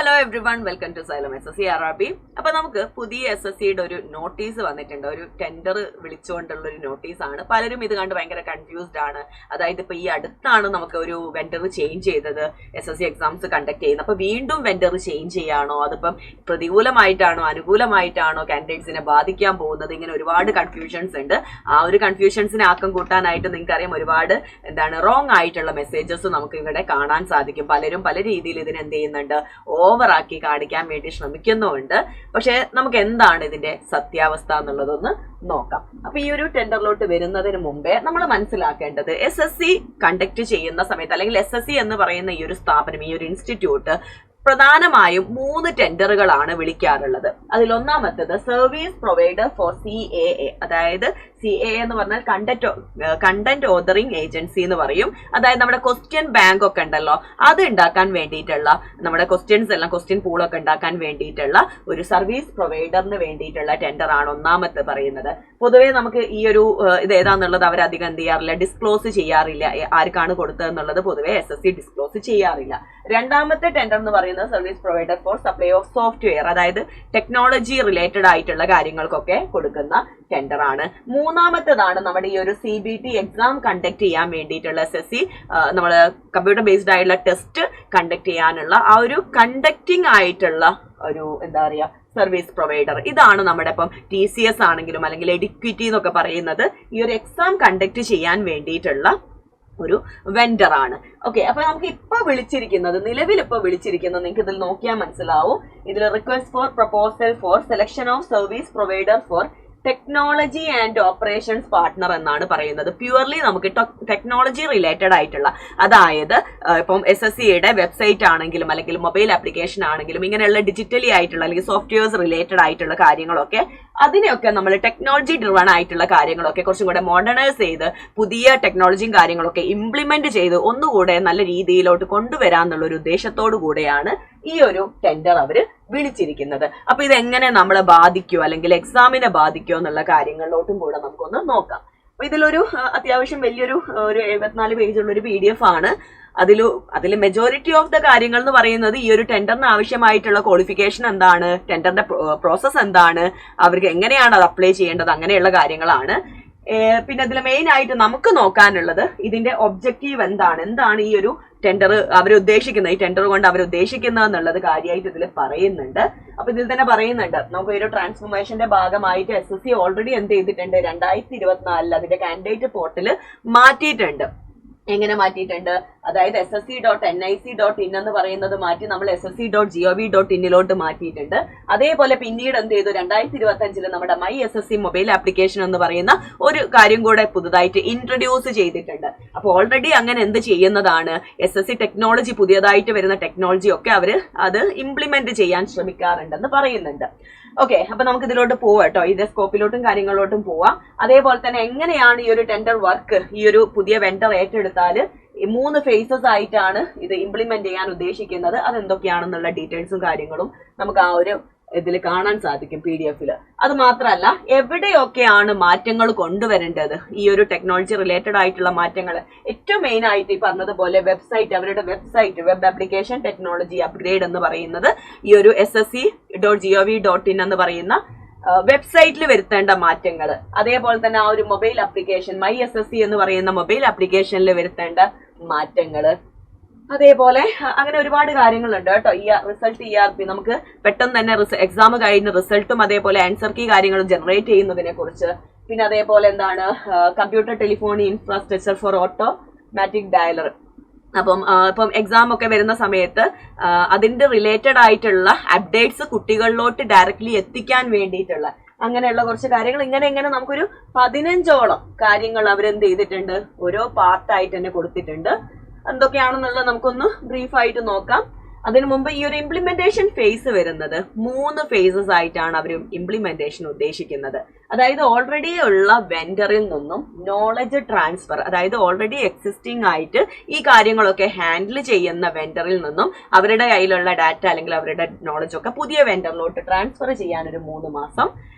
Hello everyone, welcome to Xylem SSC RRB. അപ്പൊ നമുക്ക് പുതിയ SSCയുടെ ഒരു നോട്ടീസ് വന്നിട്ടുണ്ട്. ഒരു ടെൻഡർ വിളിച്ചുകൊണ്ടുള്ള ഒരു നോട്ടീസാണ്. പലരും ഇത് കണ്ട് ഭയങ്കര കൺഫ്യൂസ്ഡ് ആണ്. അതായത് ഇപ്പൊ ഈ അടുത്താണ് നമുക്ക് ഒരു വെൻഡർ ചേഞ്ച് ചെയ്തത്, SSC എക്സാംസ് കണ്ടക്ട് ചെയ്യുന്നത്. അപ്പൊ വീണ്ടും വെൻഡർ ചേഞ്ച് ചെയ്യാണോ, അതിപ്പം പ്രതികൂലമായിട്ടാണോ അനുകൂലമായിട്ടാണോ കാൻഡിഡേറ്റ്സിനെ ബാധിക്കാൻ പോകുന്നത്? ഇങ്ങനെ ഒരുപാട് കൺഫ്യൂഷൻസ് ഉണ്ട്. ആ ഒരു കൺഫ്യൂഷൻസിനെ ആക്കം കൂട്ടാനായിട്ട് നിങ്ങൾക്കറിയാം ഒരുപാട് റോങ് ആയിട്ടുള്ള മെസ്സേജസ് നമുക്ക് ഇവിടെ കാണാൻ സാധിക്കും. പലരും പല രീതിയിൽ ഇതിനെ എന്ത് ചെയ്യുന്നുണ്ട്, ഓവറാക്കി കാണിക്കാൻ വേണ്ടി ശ്രമിക്കുന്നുമുണ്ട്. പക്ഷെ നമുക്ക് എന്താണ് ഇതിന്റെ സത്യാവസ്ഥ എന്നുള്ളതൊന്ന് നോക്കാം. അപ്പൊ ഈ ഒരു ടെൻഡറിലോട്ട് വരുന്നതിന് മുമ്പേ നമ്മൾ മനസ്സിലാക്കേണ്ടത്, SSC കണ്ടക്ട് ചെയ്യുന്ന സമയത്ത് അല്ലെങ്കിൽ SSC എന്ന് പറയുന്ന ഈ ഒരു സ്ഥാപനം, ഈ ഒരു ഇൻസ്റ്റിറ്റ്യൂട്ട് പ്രധാനമായും 3 ടെൻഡറുകളാണ് വിളിക്കാറുള്ളത്. അതിലൊന്നാമത്തേത് സർവീസ് പ്രൊവൈഡർ ഫോർ CAA, അതായത് CAA എന്ന് പറഞ്ഞാൽ കണ്ടന്റ് ഓതറിംഗ് ഏജൻസി എന്ന് പറയും. അതായത് നമ്മുടെ ക്വസ്റ്റ്യൻ ബാങ്ക് ഒക്കെ ഉണ്ടല്ലോ, അത് ഉണ്ടാക്കാൻ വേണ്ടിയിട്ടുള്ള, നമ്മുടെ ക്വസ്റ്റ്യൻ പൂളൊക്കെ ഉണ്ടാക്കാൻ വേണ്ടിയിട്ടുള്ള ഒരു സർവീസ് പ്രൊവൈഡറിന് വേണ്ടിയിട്ടുള്ള ടെൻഡർ ആണ് ഒന്നാമത്തെ പറയുന്നത്. പൊതുവെ നമുക്ക് ഈ ഒരു ഇത് ഏതാന്നുള്ളത് അവരധികം എന്ത് ചെയ്യാറില്ല, ഡിസ്ക്ലോസ് ചെയ്യാറില്ല. ആർക്കാണ് കൊടുത്തതെന്നുള്ളത് പൊതുവെ SSC ഡിസ്ക്ലോസ് ചെയ്യാറില്ല. രണ്ടാമത്തെ ടെൻഡർ എന്ന് പറയുന്നത് service provider four supply of software, അതായത് ടെക്നോളജി റിലേറ്റഡ് ആയിട്ടുള്ള കാര്യങ്ങൾക്കൊക്കെ കൊടുക്കുന്ന ടെൻഡർ ആണ്. മൂന്നാമത്തേതാണ് നമ്മുടെ ഈ ഒരു CBT എക്സാം കണ്ടക്ട് ചെയ്യാൻ വേണ്ടിയിട്ടുള്ള SSC നമ്മൾ കമ്പ്യൂട്ടർ ബേസ്ഡ് ആയിട്ടുള്ള ടെസ്റ്റ് കണ്ടക്ട് ചെയ്യാനുള്ള ആ ഒരു കണ്ടക്ടിങ് ആയിട്ടുള്ള ഒരു എന്താ പറയാ സർവീസ് പ്രൊവൈഡർ. ഇതാണ് നമ്മുടെ ഇപ്പം TCS ആണെങ്കിലും അല്ലെങ്കിൽ എഡിക്വിറ്റി എന്നൊക്കെ പറയുന്നത് ഈ ഒരു എക്സാം കണ്ടക്ട് ചെയ്യാൻ വേണ്ടിയിട്ടുള്ള ഒരു വെൻഡർ ആണ്. ഓക്കെ, അപ്പൊ നമുക്ക് ഇപ്പൊ വിളിച്ചിരിക്കുന്നത്, നിലവിൽ ഇപ്പൊ വിളിച്ചിരിക്കുന്നത് നിങ്ങൾക്ക് ഇതിൽ നോക്കിയാൽ മനസ്സിലാവും. ഇതിൽ request for proposal four selection of service provider four technology and operations partner എന്നാണ് പറയുന്നത്. പ്യുവർലി നമുക്ക് ടെക്നോളജി റിലേറ്റഡ് ആയിട്ടുള്ള, അതായത് ഇപ്പം SSCയുടെ വെബ്സൈറ്റ് ആണെങ്കിലും അല്ലെങ്കിൽ മൊബൈൽ ആപ്ലിക്കേഷൻ ആണെങ്കിലും ഇങ്ങനെയുള്ള ഡിജിറ്റലി ആയിട്ടുള്ള അല്ലെങ്കിൽ സോഫ്റ്റ്വെയർസ് റിലേറ്റഡ് ആയിട്ടുള്ള കാര്യങ്ങളൊക്കെ, അതിനെയൊക്കെ നമ്മൾ ടെക്നോളജി ഡ്രിവൺ ആയിട്ടുള്ള കാര്യങ്ങളൊക്കെ കുറച്ചും കൂടെ മോഡേണൈസ് ചെയ്ത് പുതിയ ടെക്നോളജിയും കാര്യങ്ങളൊക്കെ ഇംപ്ലിമെന്റ് ചെയ്ത് ഒന്നുകൂടെ നല്ല രീതിയിലോട്ട് കൊണ്ടുവരാന്നുള്ള ഒരു ഉദ്ദേശത്തോടു കൂടെയാണ് ഈ ഒരു ടെൻഡർ അവര് വിളിച്ചിരിക്കുന്നത്. അപ്പൊ ഇതെങ്ങനെ നമ്മളെ ബാധിക്കുമോ അല്ലെങ്കിൽ എക്സാമിനെ ബാധിക്കുമോ എന്നുള്ള കാര്യങ്ങളിലോട്ടും കൂടെ നമുക്കൊന്ന് നോക്കാം. അപ്പൊ ഇതിലൊരു അത്യാവശ്യം വലിയൊരു 74 പേജുള്ള ഒരു PDF ആണ്. അതിൽ മെജോറിറ്റി ഓഫ് ദ കാര്യങ്ങൾ എന്ന് പറയുന്നത് ഈ ഒരു ടെൻഡറിന് ആവശ്യമായിട്ടുള്ള ക്വാളിഫിക്കേഷൻ എന്താണ്, ടെൻഡറിന്റെ പ്രോസസ് എന്താണ്, അവർക്ക് എങ്ങനെയാണ് അത് അപ്ലൈ ചെയ്യേണ്ടത്, അങ്ങനെയുള്ള കാര്യങ്ങളാണ്. പിന്നെ ഇതിൽ മെയിൻ ആയിട്ട് നമുക്ക് നോക്കാനുള്ളത് ഇതിന്റെ ഒബ്ജക്റ്റീവ് എന്താണ് ഈ ഒരു ടെൻഡർ അവരുദ്ദേശിക്കുന്നത്, ഈ ടെൻഡർ കൊണ്ട് അവരുദ്ദേശിക്കുന്നത് എന്നുള്ളത് കാര്യമായിട്ട് ഇതിൽ പറയുന്നുണ്ട്. അപ്പൊ ഇതിൽ തന്നെ പറയുന്നുണ്ട്, നമുക്ക് ഒരു ട്രാൻസ്ഫോർമേഷന്റെ ഭാഗമായിട്ട് SSC ഓൾറെഡി എന്ത് ചെയ്തിട്ടുണ്ട്, 2024 അതിന്റെ കാൻഡിഡേറ്റ് പോർട്ടൽ മാറ്റിയിട്ടുണ്ട്. എങ്ങനെ മാറ്റിയിട്ടുണ്ട്, അതായത് ssc.nic.in എന്ന് പറയുന്നത് മാറ്റി നമ്മൾ ssc.gov.in മാറ്റിയിട്ടുണ്ട്. അതേപോലെ പിന്നീട് എന്ത് ചെയ്തു, 2025 നമ്മുടെ മൈ SSC മൊബൈൽ ആപ്ലിക്കേഷൻ എന്ന് പറയുന്ന ഒരു കാര്യം കൂടെ പുതുതായിട്ട് ഇൻട്രൊഡ്യൂസ് ചെയ്തിട്ടുണ്ട്. അപ്പൊ ഓൾറെഡി അങ്ങനെ എന്ത് ചെയ്യുന്നതാണ്, SSC ടെക്നോളജി, പുതിയതായിട്ട് വരുന്ന ടെക്നോളജി ഒക്കെ അവര് അത് ഇംപ്ലിമെന്റ് ചെയ്യാൻ ശ്രമിക്കാറുണ്ടെന്ന് പറയുന്നുണ്ട്. ഓക്കെ, അപ്പൊ നമുക്ക് ഇതിലോട്ട് പോവാം കേട്ടോ, ഇതിന്റെ സ്കോപ്പിലോട്ടും കാര്യങ്ങളിലോട്ടും പോവാം. അതേപോലെ തന്നെ എങ്ങനെയാണ് ഈ ഒരു ടെൻഡർ വർക്ക് ഈ ഒരു പുതിയ വെൻഡർ ഏറ്റെടുത്താല് 3 ഫേസസ് ആയിട്ടാണ് ഇത് ഇംപ്ലിമെന്റ് ചെയ്യാൻ ഉദ്ദേശിക്കുന്നത്. അതെന്തൊക്കെയാണെന്നുള്ള ഡീറ്റെയിൽസും കാര്യങ്ങളും നമുക്ക് ആ ഒരു ഇതിൽ കാണാൻ സാധിക്കും PDF-ല്. അത് മാത്രമല്ല, എവിടെയൊക്കെയാണ് മാറ്റങ്ങൾ കൊണ്ടുവരേണ്ടത്, ഈ ഒരു ടെക്നോളജി റിലേറ്റഡ് ആയിട്ടുള്ള മാറ്റങ്ങൾ ഏറ്റവും മെയിൻ ആയിട്ട് ഈ പറഞ്ഞതുപോലെ വെബ്സൈറ്റ്, അവരുടെ website web application technology upgrade എന്ന് പറയുന്നത് ഈ ഒരു ssc.gov.in എന്ന് പറയുന്ന വെബ്സൈറ്റിൽ വരുത്തേണ്ട മാറ്റങ്ങൾ, അതേപോലെ തന്നെ ആ ഒരു മൊബൈൽ ആപ്ലിക്കേഷൻ മൈ SSC എന്ന് പറയുന്ന മൊബൈൽ ആപ്ലിക്കേഷനിൽ വരുത്തേണ്ട മാറ്റങ്ങൾ, അതേപോലെ അങ്ങനെ ഒരുപാട് കാര്യങ്ങളുണ്ട് കേട്ടോ. ഈ റിസൾട്ട് ERP നമുക്ക് പെട്ടെന്ന് തന്നെ എക്സാം കഴിഞ്ഞ് റിസൾട്ടും അതേപോലെ ആൻസർ കീ കാര്യങ്ങളും ജനറേറ്റ് ചെയ്യുന്നതിനെ കുറിച്ച്, പിന്നെ അതേപോലെ എന്താണ് computer telephony infrastructure four automatic dialer. ഇപ്പം എക്സാം ഒക്കെ വരുന്ന സമയത്ത് അതിന്റെ റിലേറ്റഡ് ആയിട്ടുള്ള അപ്ഡേറ്റ്സ് കുട്ടികളിലോട്ട് ഡയറക്ട്ലി എത്തിക്കാൻ വേണ്ടിയിട്ടുള്ള അങ്ങനെയുള്ള കുറച്ച് കാര്യങ്ങൾ, ഇങ്ങനെ നമുക്കൊരു 15ഓളം കാര്യങ്ങൾ അവരെന്ത് ചെയ്തിട്ടുണ്ട്, ഓരോ പാർട്ടായിട്ട് തന്നെ കൊടുത്തിട്ടുണ്ട്. എന്തൊക്കെയാണെന്നുള്ളത് നമുക്കൊന്ന് ബ്രീഫായിട്ട് നോക്കാം. അതിനു മുമ്പ് ഈ ഒരു ഇംപ്ലിമെന്റേഷൻ ഫേസ് വരുന്നത് 3 ഫേസസ് ആയിട്ടാണ് അവർ ഇംപ്ലിമെന്റേഷൻ ഉദ്ദേശിക്കുന്നത്. അതായത് ഓൾറെഡി ഉള്ള വെൻഡറിൽ നിന്നും നോളജ് ട്രാൻസ്ഫർ, അതായത് ഓൾറെഡി എക്സിസ്റ്റിംഗ് ആയിട്ട് ഈ കാര്യങ്ങളൊക്കെ ഹാൻഡിൽ ചെയ്യുന്ന വെൻഡറിൽ നിന്നും അവരുടെ കയ്യിലുള്ള ഡാറ്റ അല്ലെങ്കിൽ അവരുടെ നോളജ് ഒക്കെ പുതിയ വെൻഡറിലോട്ട് ട്രാൻസ്ഫർ ചെയ്യാൻ ഒരു 3 മാസം.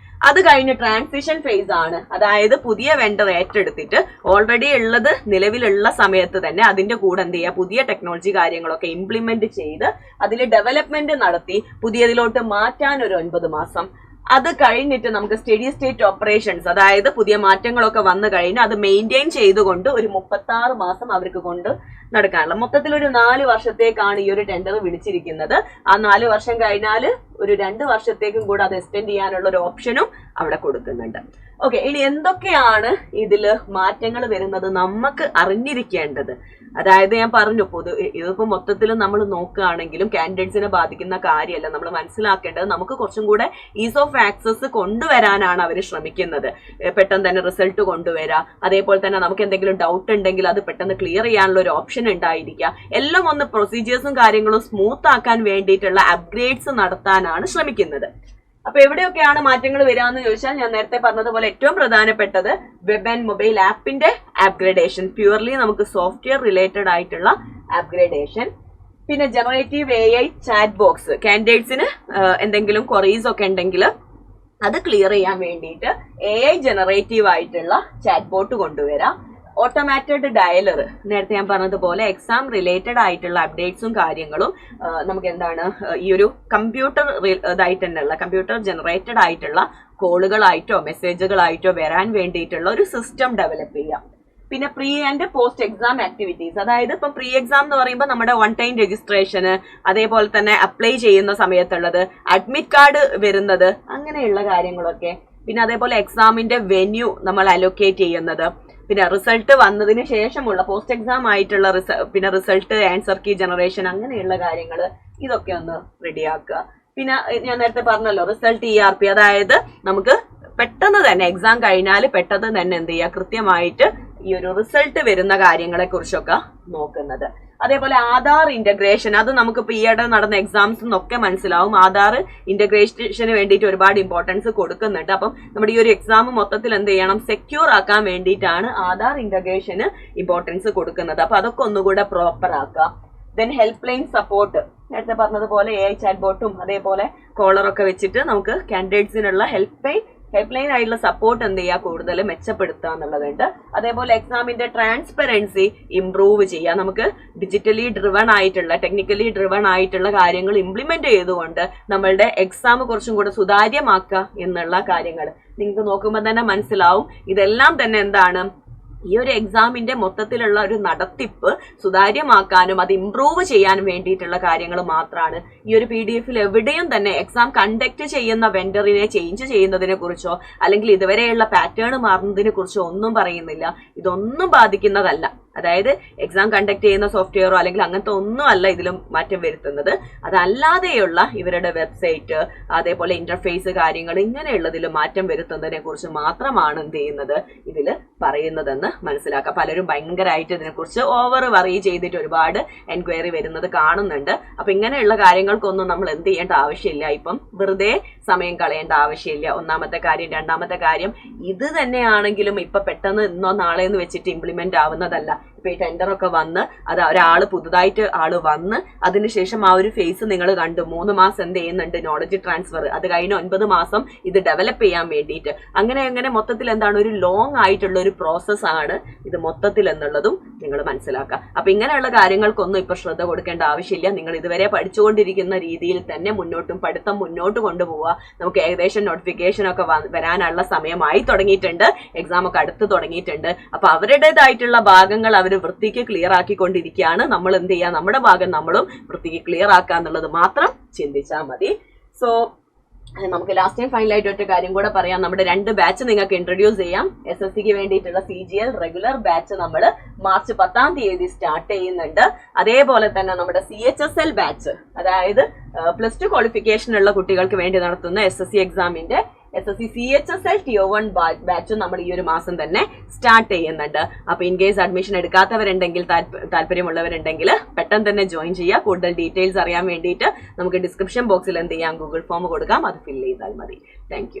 അത് കഴിഞ്ഞ് ട്രാൻസിഷൻ ഫേസ് ആണ്. അതായത് പുതിയ വെണ്ടർ ഏറ്റെടുത്തിട്ട് ഓൾറെഡി ഉള്ളത് നിലവിലുള്ള സമയത്ത് തന്നെ അതിന്റെ കൂടെ എന്ത് ചെയ്യുക, പുതിയ ടെക്നോളജി കാര്യങ്ങളൊക്കെ ഇംപ്ലിമെന്റ് ചെയ്ത് അതിൽ ഡെവലപ്മെന്റ് നടത്തി പുതിയതിലോട്ട് മാറ്റാൻ ഒരു 9 മാസം. അത് കഴിഞ്ഞിട്ട് നമുക്ക് സ്റ്റഡി സ്റ്റേറ്റ് ഓപ്പറേഷൻസ്, അതായത് പുതിയ മാറ്റങ്ങളൊക്കെ വന്നു കഴിഞ്ഞ് അത് മെയിൻറ്റെയിൻ ചെയ്തുകൊണ്ട് ഒരു 36 മാസം അവർക്ക് കൊണ്ട് നടക്കാനുള്ള മൊത്തത്തിൽ ഒരു 4 വർഷത്തേക്കാണ് ഈ ഒരു ടെൻഡർ വിളിച്ചിരിക്കുന്നത്. ആ 4 വർഷം കഴിഞ്ഞാൽ ഒരു 2 വർഷത്തേക്കും കൂടെ അത് എക്സ്റ്റെൻഡ് ചെയ്യാനുള്ള ഒരു ഓപ്ഷനും അവിടെ കൊടുക്കുന്നുണ്ട്. ഓക്കെ, ഇനി എന്തൊക്കെയാണ് ഇതിൽ മാറ്റങ്ങൾ വരുന്നത് നമുക്ക് അറിഞ്ഞിരിക്കേണ്ടത്? അതായത് ഞാൻ പറഞ്ഞു, ഇതിപ്പോ മൊത്തത്തിൽ നമ്മൾ നോക്കുകയാണെങ്കിലും കാൻഡിഡേറ്റ്സിനെ ബാധിക്കുന്ന കാര്യമല്ല. നമ്മൾ മനസ്സിലാക്കേണ്ടത് നമുക്ക് കുറച്ചും കൂടെ ഈസ് ഓഫ് ആക്സസ് കൊണ്ടുവരാനാണ് അവർ ശ്രമിക്കുന്നത്. പെട്ടെന്ന് തന്നെ റിസൾട്ട് കൊണ്ടുവരാം, അതേപോലെ തന്നെ നമുക്ക് എന്തെങ്കിലും ഡൗട്ട് ഉണ്ടെങ്കിൽ അത് പെട്ടെന്ന് ക്ലിയർ ചെയ്യാനുള്ള ഒരു ഓപ്ഷൻ ഉണ്ടായിരിക്കുക. എല്ലാം ഒന്ന് പ്രൊസീജിയേഴ്സും കാര്യങ്ങളും സ്മൂത്ത് ആക്കാൻ വേണ്ടിയിട്ടുള്ള അപ്ഗ്രേഡ്സ് നടത്താനാണ് ശ്രമിക്കുന്നത്. അപ്പൊ എവിടെയൊക്കെയാണ് മാറ്റങ്ങൾ വരാന്ന് ചോദിച്ചാൽ ഞാൻ നേരത്തെ പറഞ്ഞതുപോലെ ഏറ്റവും പ്രധാനപ്പെട്ടത് വെബ് ആൻഡ് മൊബൈൽ ആപ്പിന്റെ അപ്ഗ്രേഡേഷൻ, പ്യൂർലി നമുക്ക് സോഫ്റ്റ്വെയർ റിലേറ്റഡ് ആയിട്ടുള്ള അപ്ഗ്രേഡേഷൻ. പിന്നെ ജനറേറ്റീവ് AI ചാറ്റ് ബോക്സ്, കാൻഡിഡേറ്റ്സിന് എന്തെങ്കിലും ക്വറീസ് ഒക്കെ ഉണ്ടെങ്കിൽ അത് ക്ലിയർ ചെയ്യാൻ വേണ്ടിയിട്ട് AI ജനറേറ്റീവ് ആയിട്ടുള്ള ചാറ്റ് ബോട്ട് കൊണ്ടുവരാം. ഓട്ടോമാറ്റഡ് ഡയലർ, നേരത്തെ ഞാൻ പറഞ്ഞതുപോലെ എക്സാം റിലേറ്റഡ് ആയിട്ടുള്ള അപ്ഡേറ്റ്സും കാര്യങ്ങളും നമുക്ക് എന്താണ് ഈ ഒരു കമ്പ്യൂട്ടർ ഇതായിട്ട് തന്നെയുള്ള കമ്പ്യൂട്ടർ ജനറേറ്റഡ് ആയിട്ടുള്ള കോളുകളായിട്ടോ മെസ്സേജുകളായിട്ടോ വരാൻ വേണ്ടിയിട്ടുള്ള ഒരു സിസ്റ്റം ഡെവലപ്പ് ചെയ്യാം. പിന്നെ pre and post exam activities, അതായത് ഇപ്പം പ്രീ എക്സാം എന്ന് പറയുമ്പോൾ നമ്മുടെ 1 ടൈം രജിസ്ട്രേഷന്, അതേപോലെ തന്നെ അപ്ലൈ ചെയ്യുന്ന സമയത്തുള്ളത്, അഡ്മിറ്റ് കാർഡ് വരുന്നത്, അങ്ങനെയുള്ള കാര്യങ്ങളൊക്കെ. പിന്നെ അതേപോലെ എക്സാമിന്റെ വെന്യൂ നമ്മൾ അലൊക്കേറ്റ് ചെയ്യുന്നത്, പിന്നെ റിസൾട്ട് വന്നതിന് ശേഷമുള്ള പോസ്റ്റ് എക്സാം ആയിട്ടുള്ള പിന്നെ റിസൾട്ട്, ആൻസർ കീ ജനറേഷൻ, അങ്ങനെയുള്ള കാര്യങ്ങൾ ഇതൊക്കെ ഒന്ന് റെഡിയാക്കുക. പിന്നെ ഞാൻ നേരത്തെ പറഞ്ഞല്ലോ റിസൾട്ട് ERP, അതായത് നമുക്ക് പെട്ടെന്ന് തന്നെ എക്സാം കഴിഞ്ഞാൽ പെട്ടെന്ന് തന്നെ എന്ത് ചെയ്യുക, കൃത്യമായിട്ട് ഈ ഒരു റിസൾട്ട് വരുന്ന കാര്യങ്ങളെ കുറിച്ചൊക്കെ നോക്കുന്നത്. അതേപോലെ ആധാർ ഇന്റഗ്രേഷൻ, അത് നമുക്കിപ്പോൾ ഈയിടെ നടന്ന എക്സാംസ് എന്നൊക്കെ മനസ്സിലാവും. ആധാർ ഇന്റഗ്രേഷന് വേണ്ടിയിട്ട് ഒരുപാട് ഇമ്പോർട്ടൻസ് കൊടുക്കുന്നുണ്ട്. അപ്പം നമ്മുടെ ഈ ഒരു എക്സാം മൊത്തത്തിൽ എന്ത് ചെയ്യണം, സെക്യൂർ ആക്കാൻ വേണ്ടിയിട്ടാണ് ആധാർ ഇന്റഗ്രേഷന് ഇമ്പോർട്ടൻസ് കൊടുക്കുന്നത്. അപ്പൊ അതൊക്കെ ഒന്നുകൂടെ പ്രോപ്പർ ആക്കാം. ദെൻ ഹെൽപ്പ് ലൈൻ സപ്പോർട്ട്, നേരത്തെ പറഞ്ഞതുപോലെ AI ചാറ്റ് ബോട്ടും അതേപോലെ കോളറൊക്കെ വെച്ചിട്ട് നമുക്ക് കാൻഡിഡേറ്റ്സിനുള്ള ഹെൽപ്പ് ലൈൻ ആയിട്ടുള്ള സപ്പോർട്ട് എന്ത് ചെയ്യുക, കൂടുതൽ മെച്ചപ്പെടുത്തുക എന്നുള്ളതുണ്ട്. അതേപോലെ എക്സാമിന്റെ ട്രാൻസ്പെറൻസി ഇംപ്രൂവ് ചെയ്യുക. നമുക്ക് ഡിജിറ്റലി ഡ്രിവൺ ആയിട്ടുള്ള ടെക്നിക്കലി ഡ്രിവൺ ആയിട്ടുള്ള കാര്യങ്ങൾ ഇംപ്ലിമെന്റ് ചെയ്തുകൊണ്ട് നമ്മളുടെ എക്സാം കുറച്ചും കൂടെ സുതാര്യമാക്കുക എന്നുള്ള കാര്യങ്ങൾ നിങ്ങൾക്ക് നോക്കുമ്പോൾ തന്നെ മനസ്സിലാവും. ഇതെല്ലാം തന്നെ എന്താണ്, ഈ ഒരു എക്സാമിന്റെ മൊത്തത്തിലുള്ള ഒരു നടത്തിപ്പ് സുതാര്യമാക്കാനും അത് ഇംപ്രൂവ് ചെയ്യാനും വേണ്ടിയിട്ടുള്ള കാര്യങ്ങൾ മാത്രമാണ്. ഈ ഒരു PDF എവിടെയും തന്നെ എക്സാം കണ്ടക്ട് ചെയ്യുന്ന വെൻഡറിനെ ചേഞ്ച് ചെയ്യുന്നതിനെ കുറിച്ചോ അല്ലെങ്കിൽ ഇതുവരെയുള്ള പാറ്റേൺ മാറുന്നതിനെ കുറിച്ചോ ഒന്നും പറയുന്നില്ല. ഇതൊന്നും ബാധിക്കുന്നതല്ല. അതായത് എക്സാം കണ്ടക്ട് ചെയ്യുന്ന സോഫ്റ്റ്വെയറോ അല്ലെങ്കിൽ അങ്ങനത്തെ ഒന്നും അല്ല ഇതിലും മാറ്റം വരുത്തുന്നത്. അതല്ലാതെയുള്ള ഇവരുടെ വെബ്സൈറ്റ്, അതേപോലെ ഇന്റർഫേസ് കാര്യങ്ങൾ, ഇങ്ങനെയുള്ളതിൽ മാറ്റം വരുത്തുന്നതിനെ കുറിച്ച് മാത്രമാണ് എന്ത് ചെയ്യുന്നത്, ഇതിൽ പറയുന്നതെന്ന് മനസ്സിലാക്കുക. പലരും ഭയങ്കരമായിട്ട് ഇതിനെക്കുറിച്ച് ഓവർ വറി ചെയ്തിട്ട് ഒരുപാട് എൻക്വയറി വരുന്നത് കാണുന്നുണ്ട്. അപ്പൊ ഇങ്ങനെയുള്ള കാര്യങ്ങൾക്കൊന്നും നമ്മൾ എന്ത് ചെയ്യേണ്ട ആവശ്യമില്ല. ഇപ്പം വെറുതെ സമയം കളയേണ്ട ആവശ്യമില്ല. ഒന്നാമത്തെ കാര്യം. രണ്ടാമത്തെ കാര്യം, ഇത് തന്നെയാണെങ്കിലും ഇപ്പൊ പെട്ടെന്ന് ഇന്നോ നാളെ എന്ന് വെച്ചിട്ട് ഇംപ്ലിമെന്റ് ആവുന്നതല്ല. ഇപ്പൊ ഈ ടെൻഡറൊക്കെ വന്ന് അത് ഒരാള് പുതുതായിട്ട് ആള് വന്ന് അതിനുശേഷം ആ ഒരു ഫേസ് നിങ്ങൾ കണ്ടു. 3 മാസം എന്ത് ചെയ്യുന്നുണ്ട്, നോളജ് ട്രാൻസ്ഫർ. അത് കഴിഞ്ഞ് 9 മാസം ഇത് ഡെവലപ്പ് ചെയ്യാൻ വേണ്ടിയിട്ട് അങ്ങനെ മൊത്തത്തിൽ എന്താണ്, ഒരു ലോങ് ആയിട്ടുള്ള ഒരു പ്രോസസ് ആണ് ഇത് മൊത്തത്തിൽ എന്നുള്ളതും നിങ്ങൾ മനസ്സിലാക്കുക. അപ്പൊ ഇങ്ങനെയുള്ള കാര്യങ്ങൾക്കൊന്നും ഇപ്പൊ ശ്രദ്ധ കൊടുക്കേണ്ട ആവശ്യമില്ല. നിങ്ങൾ ഇതുവരെ പഠിച്ചുകൊണ്ടിരിക്കുന്ന രീതിയിൽ തന്നെ പഠിത്തം മുന്നോട്ട് കൊണ്ടുപോവുക. നമുക്ക് ഏകദേശം നോട്ടിഫിക്കേഷൻ ഒക്കെ വരാനുള്ള സമയമായി തുടങ്ങിയിട്ടുണ്ട്. എക്സാം ഒക്കെ അടുത്ത് തുടങ്ങിയിട്ടുണ്ട്. അപ്പൊ അവരുടേതായിട്ടുള്ള ഭാഗങ്ങൾ അവർ വൃത്തിക്ക് ക്ലിയർ ആക്കിക്കൊണ്ടിരിക്കുകയാണ്. നമ്മൾ എന്ത് ചെയ്യുക, നമ്മുടെ ഭാഗം നമ്മളും വൃത്തിക്ക് ക്ലിയർ ആക്കുക എന്നുള്ളത് മാത്രം ചിന്തിച്ചാൽ മതി. സോ നമുക്ക് ലാസ്റ്റ് ടൈം ഫൈനലായിട്ട് ഒറ്റ കാര്യം കൂടെ പറയാം. നമ്മുടെ 2 ബാച്ച് നിങ്ങൾക്ക് ഇൻട്രൊഡ്യൂസ് ചെയ്യാം. SSCക്ക് വേണ്ടിയിട്ടുള്ള CGL റെഗുലർ ബാച്ച് നമ്മൾ മാർച്ച് 10-ാം തീയതി സ്റ്റാർട്ട് ചെയ്യുന്നുണ്ട്. അതേപോലെ തന്നെ നമ്മുടെ CHSL ബാച്ച്, അതായത് +2 ക്വാളിഫിക്കേഷൻ ഉള്ള കുട്ടികൾക്ക് വേണ്ടി നടത്തുന്ന SSC എക്സാമിന്റെ SSC CHSL Tier 1 ബാച്ചും നമ്മൾ ഈ ഒരു മാസം തന്നെ സ്റ്റാർട്ട് ചെയ്യുന്നുണ്ട്. അപ്പൊ ഇൻ കേസ് അഡ്മിഷൻ എടുക്കാത്തവരുണ്ടെങ്കിൽ, താല്പര്യമുള്ളവരുണ്ടെങ്കിൽ പെട്ടെന്ന് തന്നെ ജോയിൻ ചെയ്യുക. കൂടുതൽ ഡീറ്റെയിൽസ് അറിയാൻ വേണ്ടിയിട്ട് നമുക്ക് ഡിസ്ക്രിപ്ഷൻ ബോക്സിൽ എന്ത് ചെയ്യാം, ഗൂഗിൾ ഫോം കൊടുക്കാം. അത് ഫിൽ ചെയ്താൽ മതി. താങ്ക്